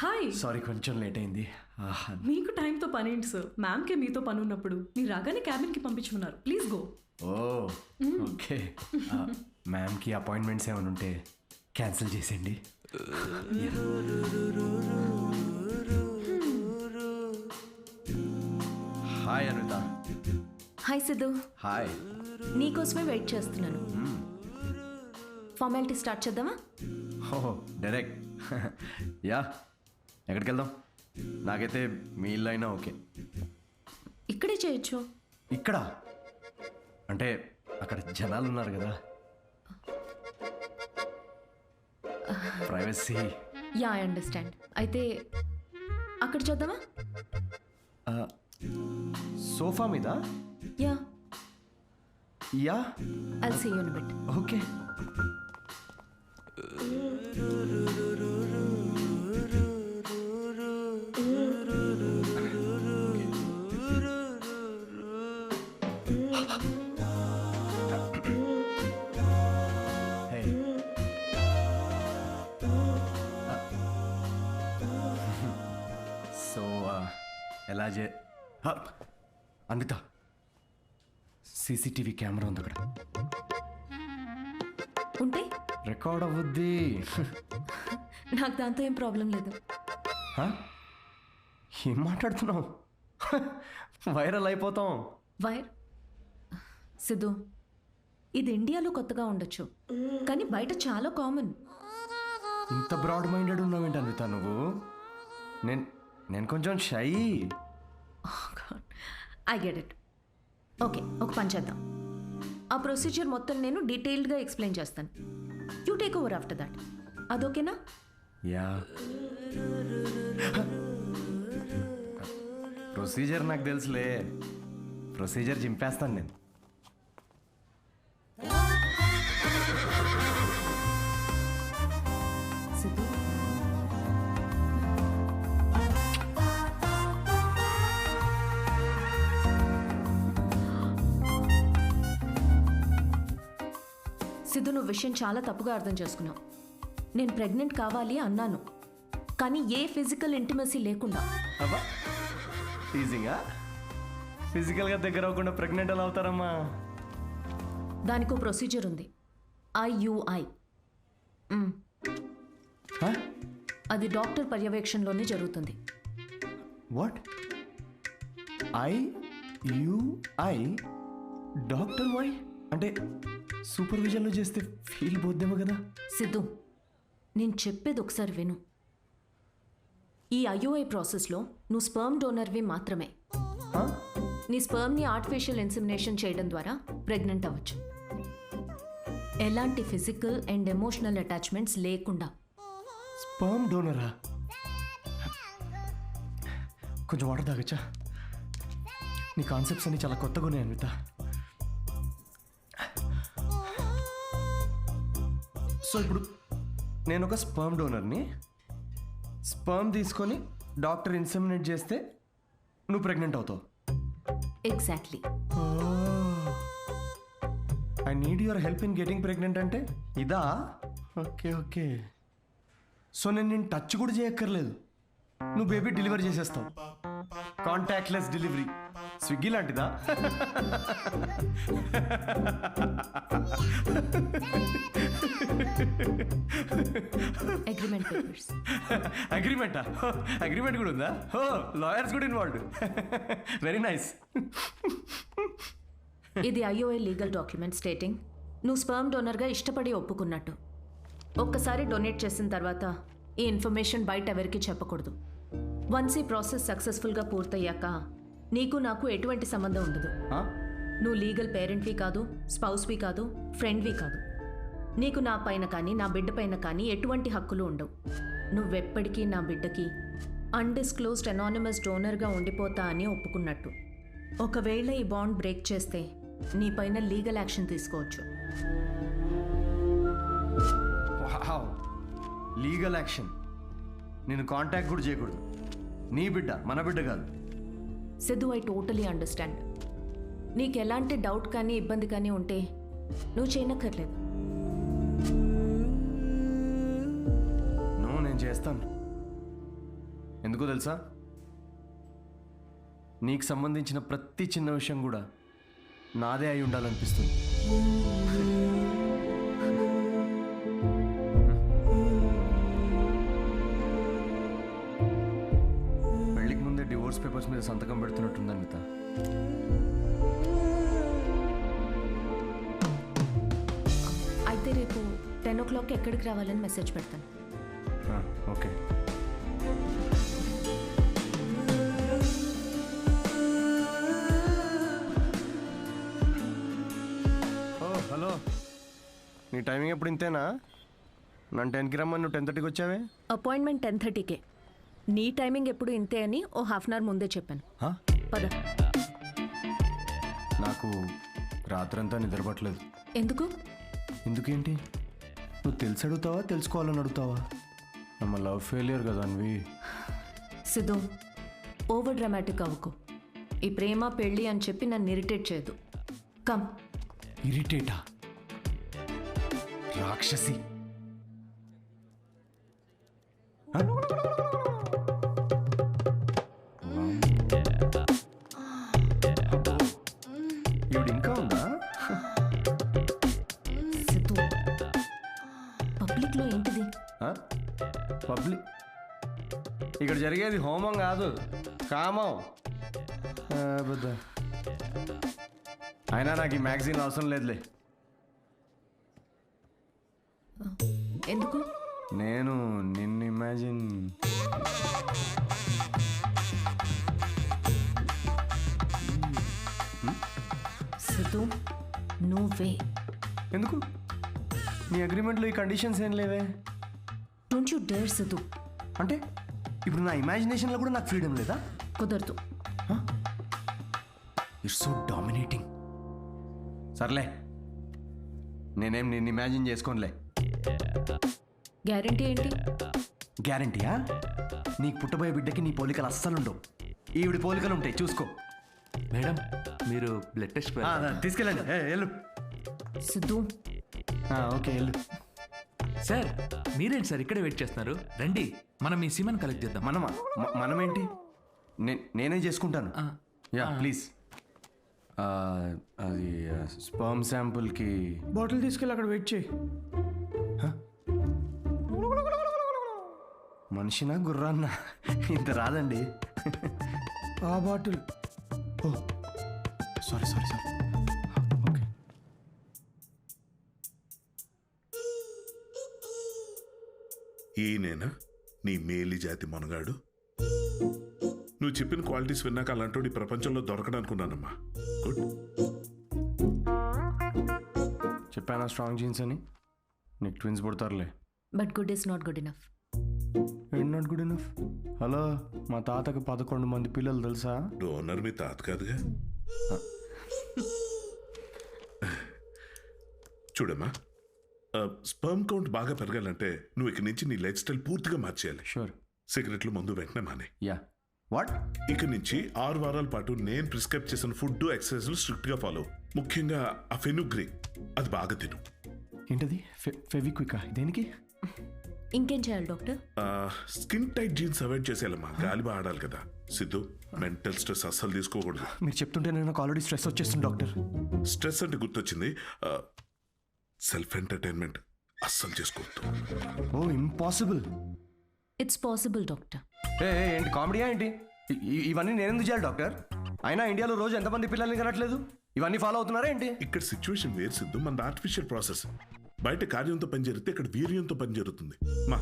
Hi. Sorry కొంచెం late అయింది. మీకు టైంతో పని ఏంటి సార్? మ్యామ్కే మీతో పని ఉన్నప్పుడు మీరు రాగానే క్యాబిన్కి పంపించుకున్నారు. Please go. Oh okay. మ్యామ్కి అపాయింట్మెంట్స్ ఏమైనా ఉంటే క్యాన్సిల్ చేసేయండి. Hi Anitha. Hi Siddhu. Hi. నీకోసమే వెయిట్ చేస్తున్నాను. ఫార్మాలిటీ స్టార్ట్ చేద్దామా? ఓహో డైరెక్ట్. యా, ఎక్కడికి వెళ్దాం? నాకైతే మీ ఇల్లు అయినా ఓకే. ఇక్కడే చేయొచ్చు. ఇక్కడ అంటే అక్కడ జనాలు ఉన్నారు కదా, ప్రైవసీ. Yeah, I understand. అయితే అక్కడ చూద్దామా? సోఫా మీద? Yeah. Yeah, I'll see you in a bit. Okay. So ఎలా అనిత, సీసీటీవీ కెమెరా ఉంది అక్కడ. ఉంటే రికార్డ్ అవ్వద్ది. నాకు దాంతో ఏం ప్రాబ్లం లేదు. ఏం మాట్లాడుతున్నావు? వైరల్ అయిపోతాం. వైర్ సిద్ధు, ఇది ఇండియాలో కొత్తగా ఉండొచ్చు, కానీ బయట చాలా కామన్. ఇంత బ్రాడ్ మైండెడ్ ఉన్నావేంటి అనిత నువ్వు? నేను కొంచెం shy. I get it. Okay, ఒక పని చేద్దాం. ఆ ప్రొసీజర్ మొత్తం నేను డీటెయిల్డ్గా ఎక్స్ప్లెయిన్ చేస్తాను. You take over after that. అదోకేనా? యా. ప్రొసీజర్ నాకు తెలుసులే. ప్రొసీజర్ చింపేస్తాను నేను. సిద్ధు, సిద్ధు, నువ్వు విషయం చాలా తప్పుగా అర్థం చేసుకున్నావు. నేను ప్రెగ్నెంట్ కావాలి అన్నాను, కానీ ఏ ఫిజికల్ ఇంటిమసీ లేకుండా. అబ్బా, టీజింగా? ఫిజికల్గా దగ్గర అవ్వకుండా ప్రెగ్నెంట్ ఎలా అవుతారమ్మా? దానికో ప్రొసీజర్ ఉంది, IUI. అది డాక్టర్ పర్యవేక్షణలోనే జరుగుతుంది. వాట్? IUI? డాక్టర్ వై అంటే సూపర్విజన్లో చేస్తే ఫీల్ పోద్దేమో కదా? సిద్ధు, నేను చెప్పేది ఒకసారి విను. ఈ IUI ప్రాసెస్లో నువ్వు స్పర్మ్ డోనర్వి మాత్రమే. నీ స్పర్మ్ని ఆర్టిఫిషియల్ ఇన్సెమినేషన్ చేయడం ద్వారా ప్రెగ్నెంట్ అవ్వచ్చు, ఎలాంటి ఫిజికల్ అండ్ ఎమోషనల్ అటాచ్మెంట్స్ లేకుండా. స్పర్మ్ డోనరా? కొంచెం వాటర్ తాగచ్చా? నీ కాన్సెప్ట్స్ అన్ని చాలా కొత్తగా ఉన్నాయి అనిత. సో ఇప్పుడు నేను ఒక స్పర్మ్ డోనర్ని. స్పర్మ్ తీసుకొని డాక్టర్ ఇన్సెమినేట్ చేస్తే నువ్వు ప్రెగ్నెంట్ అవుతావు. Exactly. I need your help in getting pregnant అంటే ఇదా? Okay okay. సో నేను టచ్ కూడా చేయక్కర్లేదు, నువ్వు బేబీ డెలివరీ చేసేస్తావు. Contactless delivery. స్విగ్గీ లాంటిదా? Agreement papers. అగ్రిమెంటా? అగ్రిమెంట్ కూడా ఉందా? ఓ, లాయర్స్ కూడా ఇన్వాల్వ్డ్. Very nice. ఇది IUI లీగల్ డాక్యుమెంట్ స్టేటింగ్ నువ్వు స్పర్మ్ డోనర్గా ఇష్టపడి ఒప్పుకున్నట్టు. ఒక్కసారి డొనేట్ చేసిన తర్వాత ఈ ఇన్ఫర్మేషన్ బయట ఎవరికి చెప్పకూడదు. వన్స్ ఈ ప్రాసెస్ సక్సెస్ఫుల్గా పూర్తయ్యాక నీకు నాకు ఎటువంటి సంబంధం ఉండదు. నువ్వు లీగల్ పేరెంట్వి కాదు, స్పౌస్వి కాదు, ఫ్రెండ్వి కాదు. నీకు నా పైన కానీ నా బిడ్డ పైన కానీ ఎటువంటి హక్కులు ఉండవు. నువ్వెప్పటికీ నా బిడ్డకి అన్డిస్క్లోజ్డ్ అనానిమస్ డోనర్గా ఉండిపోతా అని ఒప్పుకున్నట్టు. ఒకవేళ ఈ బాండ్ బ్రేక్ చేస్తే నీ పైన లీగల్ యాక్షన్ తీసుకోవచ్చు. Legal action? నేను కాంటాక్ట్ కూడా చేయకూడదు? నీ బిడ్డ మన బిడ్డ కాదు. Siddhu, I totally understand. నీకు ఎలాంటి డౌట్ కానీ ఇబ్బంది కానీ ఉంటే నువ్వు చేయనక్కర్లేదు. నేను చేస్తాను. ఎందుకో తెలుసా, నీకు సంబంధించిన ప్రతి చిన్న విషయం కూడా నాదే అయి ఉండాలనిపిస్తుంది. పెళ్ళికి ముందే డివోర్స్ పేపర్స్ మీద సంతకం పెడుతున్నట్టుంది అనిత. అయితే రేపు 10 o'clock ఎక్కడికి రావాలని మెసేజ్ పెడతాను. ఓకే. హలో, నీ టైమింగ్ ఎప్పుడు ఇంతేనా? నన్ను 10కి రమ్మని నువ్వు 10:30కి వచ్చావే. అపాయింట్మెంట్ 10:30కే. నీ టైమింగ్ ఎప్పుడు ఇంతే అని ఓ హాఫ్ అన్ అవర్ ముందే చెప్పాను. పద. నాకు రాత్రంతా నిద్రపట్టలేదు. ఎందుకు? ఎందుకేంటి? నువ్వు తెలిసి అడుగుతావా తెలుసుకోవాలని అడుగుతావా? నమ్మ లవ్ ఫెయిలియర్ కదా అన్వి. సిద్ధు, ఓవర్ డ్రామాటిక్ అవ్వకు. ఈ ప్రేమ పెళ్ళి అని చెప్పి నన్ను ఇరిటేట్ చేయదు. కమ్. ఇరిటేటా? రాక్షసి. ఇవిడు ఇంకా ఉందా? సిద్ధు, పబ్లిక్లో ఏంటిది? పబ్లిక్ ఇక్కడ జరిగేది హోమం కాదు, కామం. అయినా నాకు ఈ మ్యాగజైన్ అవసరం లేదులే. ఎందుకు? నేను నిన్ను ఇమాజిన్. సిద్ధు, నువ్వే. ఎందుకు? నీ అగ్రిమెంట్లో ఈ కండిషన్స్ ఏం లేవే. Don't you dare Siddhu. అంటే ఇప్పుడు నా ఇమాజినేషన్లో కూడా నాకు ఫ్రీడమ్ లేదా? కుదరదు. It's so dominating. సర్లే, నేనేం నిన్ను ఇమాజిన్ చేసుకోనులే. గ్యారంటీ ఏంటి? గ్యారంటీయా? నీకు పుట్టబోయే బిడ్డకి నీ పోలికలు అస్సలు ఉండవు. ఈవిడి పోలికలు ఉంటాయి, చూసుకో. మేడం, మీరు బ్లడ్ టెస్ట్ తీసుకెళ్ళండి. వెళ్ళు. సిద్ధు. ఓకే, వెళ్ళు. సార్, మీరేంటి సార్ ఇక్కడే వెయిట్ చేస్తున్నారు? రండి, మనం మీ సిమెన్ కలెక్ట్ చేద్దాం. మనమా? మనమేంటి? నేనే చేసుకుంటాను. Yeah please. అది స్పర్మ్ శాంపుల్కి బాటిల్ తీసుకెళ్ళి అక్కడ వెయిట్ చేయి. మనిషినా గుర్రాన్న? ఇంత రాదండి. ఆ బాటిల్. ఓ సారీ. ఓకే. ఈయనేనా నీ మేలి జాతి మనగాడు? నువ్వు చెప్పిన క్వాలిటీస్ విన్నాక అలాంటి ఈ ప్రపంచంలో దొరకడనుకున్నానమ్మా. గుడ్. చెప్పానా స్ట్రాంగ్ జీన్స్ అని? నీకు ట్విన్స్ పుడతారులే. But good is not good enough. ఏంటి నాట్ గుడ్ ఇనఫ్? హలో, మా తాతకి 11 మంది పిల్లలు తెలుసా? డోనర్ మీ తాత కాదుగా. చూడమ్మా, స్పర్మ్ కౌంట్ బాగా పెరగాలంటే నువ్వు ఇక నుంచి నీ లైఫ్ స్టైల్ పూర్తిగా మార్చేయాలి. షూర్. సిగరెట్లు మందు వెంటనే మానే. యా. వాట్? ఇక నుంచి 6 వారాల పాటు నేను ప్రిస్క్రైబ్ చేసిన ఫుడ్ ఎక్సర్సైజ్లు స్ట్రిక్ట్ గా ఫాలో. ముఖ్యంగా ఆ ఫెనుగ్రీ, అది బాగా తిను. ఏంటది? ఫెవిక్వికా? దేనికి? ఇంకేం చేయాలి doctor? Skin tight jeans avoid చేసేయాలమ్మా. గాలి బాగా ఆడాలి కదా. సిద్ధు, మెంటల్ స్ట్రెస్ అస్సలు తీసుకోకూడదు. మీరు చెప్తుంటే నాకు ఆల్రెడీ స్ట్రెస్ వచ్చేస్తుంది డాక్టర్. స్ట్రెస్ అంటే గుర్తొచ్చింది, సెల్ఫ్ ఎంటర్టైన్మెంట్ అస్సలు చేసుకోవద్దు. Oh impossible. It's possible doctor. ఏంటి కామెడీయా ఏంటి? ఇవన్నీ నేను ఎందుకు చేయాలి డాక్టర్? అయినా ఇండియాలో రోజు ఎంతమంది పిల్లల్ని కనట్లేదు? ఇవన్నీ ఫాలో అవుతున్నారా ఏంటి? ఇక్కడ సిచ్యువేషన్ వేరు సిద్ధు, మన ఆర్టిఫిషియల్ ప్రాసెస్. బయట కార్యంతో పని జరిగితే ఇక్కడ వీర్యంతో పని జరుగుతుంది. మా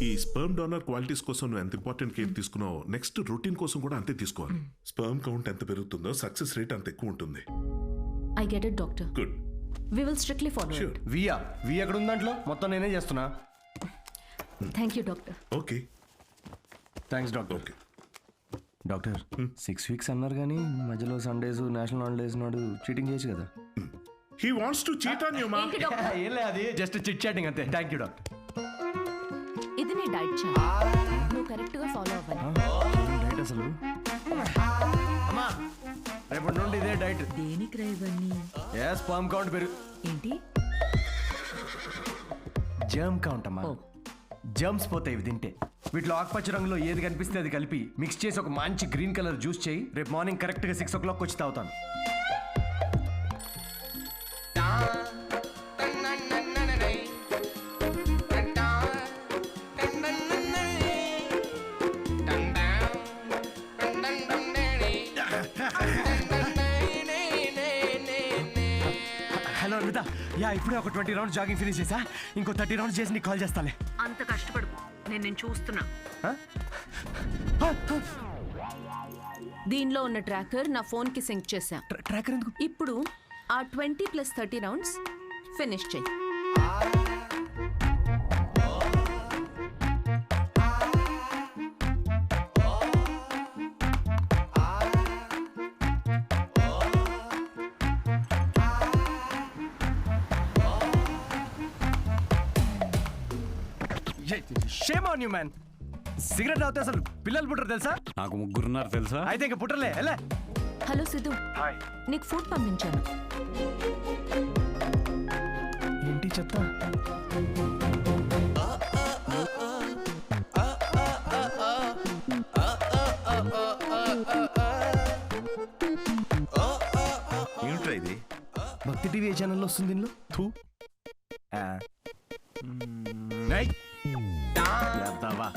ఈ స్పర్మ్ డోనర్ క్వాలిటీస్ కోసం నువ్వు ఎంత ఇంపార్టెంట్ కేర్ తీసుకున్నావో నెక్స్ట్ రొటీన్ కోసం కూడా అంతే తీసుకోవాలి. స్పర్మ్ కౌంట్ ఎంత పెరుగుతుందో సక్సెస్ రేట్ అంత ఎక్కువ ఉంటుంది. I get it doctor. Good. We will strictly follow Sure. It. వి ఎక్కడ ఉంది దాంట్లో? మొత్తం నేనే చేస్తున్నా. Thank you doctor. Okay. Thanks doctor. Okay. Doctor 6 weeks అన్నారు కానీ మధ్యలో సండేస్ నేషనల్ హాలిడేస్ నాడు చీటింగ్ చేయొచ్చు కదా? He wants to cheat on you మా. ఏం లేదు, అది జస్ట్ చిట్ చాటింగ్ అంతే. Thank you doctor. ఇది నీ డైట్ చార్ట్. నువ్వు కరెక్ట్గా ఫాలో అవ్వాలి. డైట్ అసలు అమ్మా, రేపటి నుండి ఇదే డైట్. దేనికి రా ఇవన్నీ? స్పర్మ్ కౌంట్ పెరుగు. ఏంటి? జర్మ్ కౌంట్ అమ్మా. ఓ, జర్మ్స్ పోతాయి ఇవి తింటే. వీటిలో ఆకుపచ్చ రంగులో ఏది కనిపిస్తే అది కలిపి మిక్స్ చేసి ఒక మంచి గ్రీన్ కలర్ జ్యూస్ చేయి. రేపు మార్నింగ్ కరెక్ట్గా 6 o'clock వచ్చి తాగుతాను. హలో అనిత, యా ఇప్పుడే ఒక 20 rounds జాగింగ్ ఫినిష్ చేసా. ఇంకో 30 rounds చేసి నీకు కాల్ చేస్తాలే. అంత కష్టపడు, నేను చూస్తున్నా. దీనిలో ఉన్న ట్రాకర్ నా ఫోన్ కి సింక్ చేశా. ట్రాకర్ ఎందుకు? ఇప్పుడు ఆ 20 + 30 రౌండ్స్ ఫినిష్ చెయ్యి. Shame on you man. Cigarette తాగితే అసలు పిల్లలు పుట్టరు తెలుసా? నాకు ముగ్గురున్నారు తెలుసా? అయితే ఇంక పుట్టర్లే. ఎలా? హలో సిద్ధు, నీకు ఫుడ్ పంపించాను. ఏంటి చెప్తా? ఏమిట్రా ఇది? భక్తి టీవీ ఏ ఛానల్లో వస్తుంది దీనిలో? థూ. యాదవా.